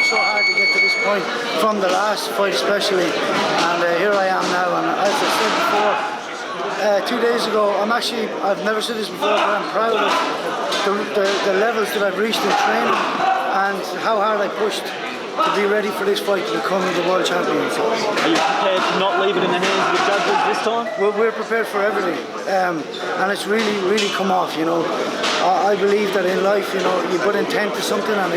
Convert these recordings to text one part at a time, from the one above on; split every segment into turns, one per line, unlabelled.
worked so hard to get to this point from the last fight especially, and here I am now. And as I said before, 2 days ago, I've never said this before, but I'm proud of the levels that I've reached in training and how hard I pushed to be ready for this fight to become the world champion. So,
are you prepared to not leave it in the hands of the judges this time?
We're prepared for everything, and it's really come off. I believe that in life, you put intent to something and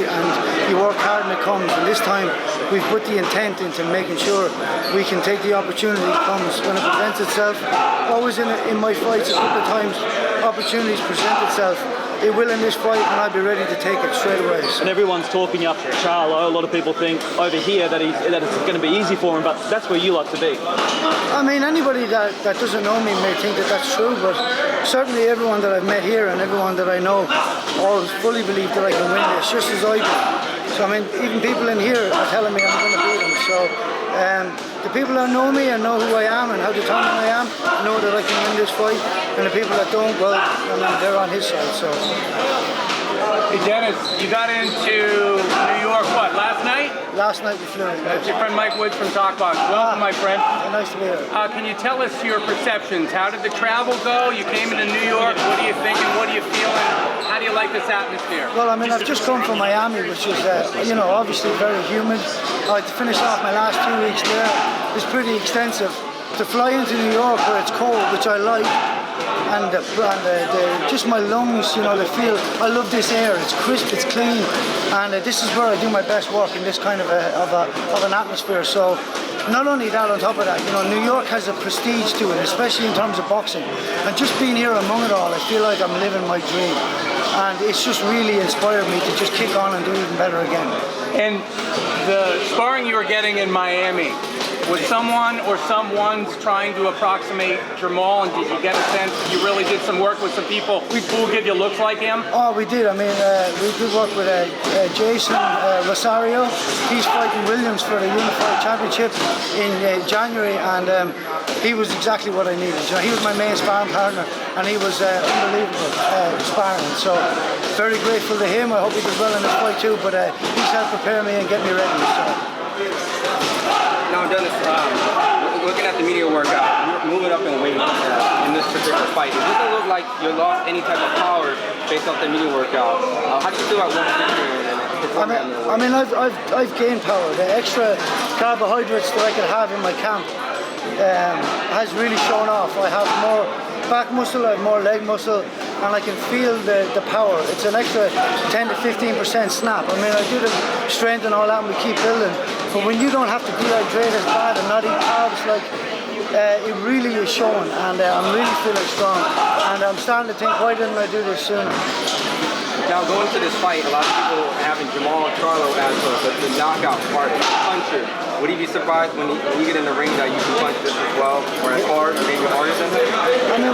you work hard and it comes. And this time, we've put the intent into making sure we can take the opportunity that comes when it presents itself. Always in my fights, a couple of times, opportunities present itself. It will in this fight, and I'll be ready to take it straight away. So.
And everyone's talking up Charlo. A lot of people think over here that it's going to be easy for him, but that's where you like to be.
I mean, anybody that doesn't know me may think that that's true, but certainly everyone that I've met here and everyone that I know all fully believe that I can win this, just as I do. So, I mean, even people in here are telling me I'm going to beat them. So, the people that know me and know who I am and how determined I am know that I can win this fight. And the people that don't, well, they're on his side. So.
Hey Dennis, you got into New York, what, last night?
Last night we flew in.
That's your friend Mike Woods from Talkbox. Welcome, my friend.
Nice to be here.
Can you tell us your perceptions? How did the travel go? You came into New York. What are you thinking? What are you feeling? How do you like this atmosphere?
Well, I mean, I've just come from Miami, which is, obviously very humid. I had to finish off my last 2 weeks there. It's pretty extensive. To fly into New York where it's cold, which I like, and just my lungs, they feel. I love this air. It's crisp, it's clean, and this is where I do my best work in this kind of an atmosphere. So, not only that, on top of that, New York has a prestige to it, especially in terms of boxing. And just being here among it all, I feel like I'm living my dream, and it's just really inspired me to just kick on and do even better again.
And the sparring you were getting in Miami. Was someone or someone's trying to approximate Jermall, and did you get a sense you really did some work with some people who will give you looks like him?
Oh, we did. I mean, we did work with Jason Rosario. He's fighting Williams for the Unified Championship in January, and he was exactly what I needed. He was my main sparring partner, and he was unbelievable sparring. So, very grateful to him. I hope he does well in this fight too, but he's helped prepare me and get me ready. So.
Now, Dennis, looking at the media workout, you're moving up in weight in this particular fight. It doesn't look like you lost any type of power based off the media workout. How do you feel about 150?
I mean, I've gained power. The extra carbohydrates that I could have in my camp has really shown off. I have more back muscle, I have more leg muscle, and I can feel the power. It's an extra 10 to 15% snap. I mean, I do the strength and all that, and we keep building. But when you don't have to dehydrate as bad and not eat carbs, it really is showing, and I'm really feeling strong. And I'm starting to think, why didn't I do this sooner?
Now, going to this fight, a lot of people are having Jermall Charlo as the knockout artist, the puncher. Would you be surprised when you get in the ring that you can punch this as well, or as hard, maybe harder than him?
I mean,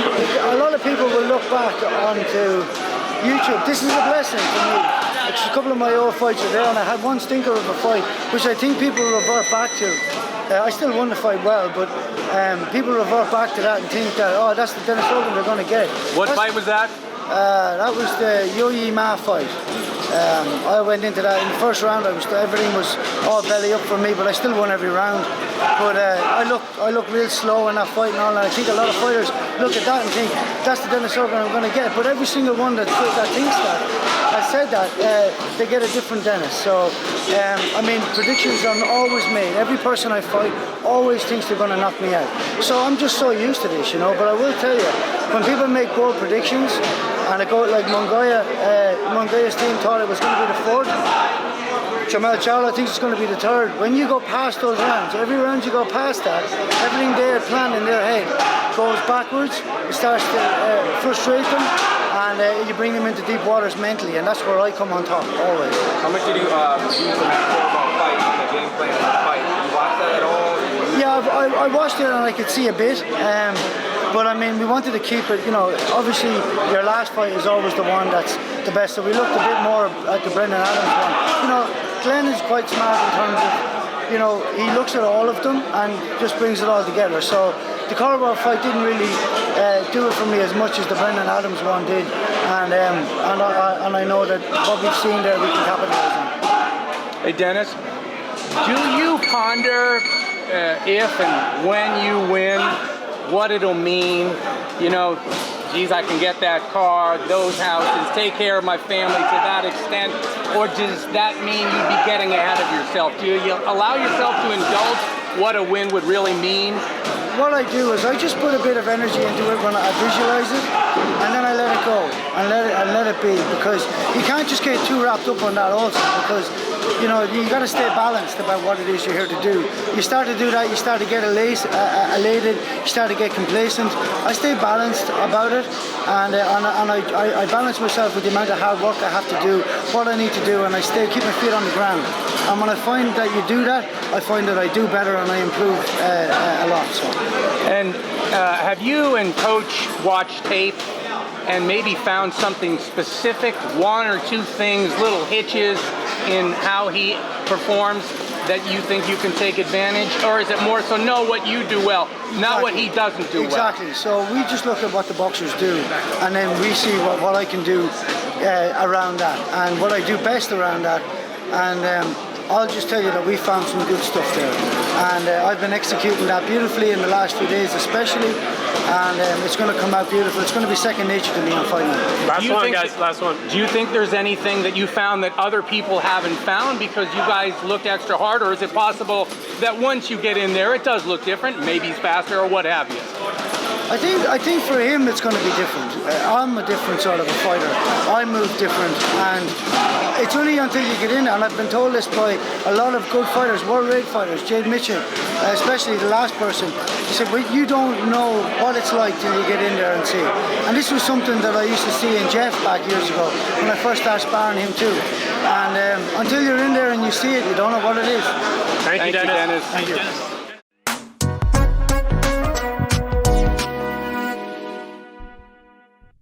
a lot of people will look back onto YouTube. This is a blessing for me. A couple of my old fights are there, and I had one stinker of a fight, which I think people revert back to. I still won the fight well, but people revert back to that and think that, oh, that's the Dennis Hogan they're going to get.
What fight was that?
That was the Yo-Yi Ma fight. I went into that in the first round. Everything was all belly up for me, but I still won every round. But I look real slow in that fight and all, and I think a lot of fighters look at that and think that's the Dennis Hogan I'm going to get. But every single one that thinks that, I said that, they get a different Dennis. So I mean, predictions are always made. Every person I fight always thinks they're going to knock me out. So I'm just so used to this, But I will tell you, when people make bold predictions, and I go like Mongoya's team thought it was going to be the fourth. Jermall Charlo thinks it's going to be the third. When you go past those rounds, every round you go past that, everything they had planned in their head goes backwards. It starts to frustrate them, and you bring them into deep waters mentally, and that's where I come on top, always.
How much did you use the about fight on the game plan of the fight? Did you watch that at all?
Yeah, I watched it and I could see a bit. But I mean, we wanted to keep it, obviously your last fight is always the one that's the best. So we looked a bit more at the Brendan Adams one. Glenn is quite smart in terms of, he looks at all of them and just brings it all together. So the Cordoba fight didn't really do it for me as much as the Brendan Adams one did. And I know that what we've seen there we can capitalize on.
Hey, Dennis, do you ponder if and when you win, what it'll mean? You know, geez, I can get that car, those houses, take care of my family to that extent, or does that mean you'd be getting ahead of yourself? Do you allow yourself to indulge what a win would really mean?
What I do is I just put a bit of energy into it when I visualize it, and then I let it go and let it be, because you can't just get too wrapped up on that also, because you know you got to stay balanced about what it is you're here to do. You start to do that, you start to get elated, you start to get complacent. I stay balanced about it, and I balance myself with the amount of hard work I have to do, what I need to do, and I keep my feet on the ground. And when I find that you do that, I find that I do better and I improve a lot. So.
And have you and Coach watched tape and maybe found something specific, one or two things, little hitches in how he performs that you think you can take advantage? Or is it more so know what you do well, not what he doesn't do well?
Exactly. So we just look at what the boxers do, and then we see what I can do around that, and what I do best around that. And I'll just tell you that we found some good stuff there, and I've been executing that beautifully in the last few days especially, and it's going to come out beautiful. It's going to be second nature to me on fighting.
Last one, guys, last one.
Do you think there's anything that you found that other people haven't found because you guys looked extra hard, or is it possible that once you get in there it does look different, maybe he's faster or what have you?
I think for him it's going to be different. I'm a different sort of a fighter. I move different, and it's only until you get in there, and I've been told this by a lot of good fighters, world rate fighters, Jade Mitchell, especially the last person. He said, well, you don't know what it's like till you get in there and see. And this was something that I used to see in Jeff back years ago when I first started sparring him too. And until you're in there and you see it, you don't know what it is.
Thank you, Dennis.
Dennis.
Thank you.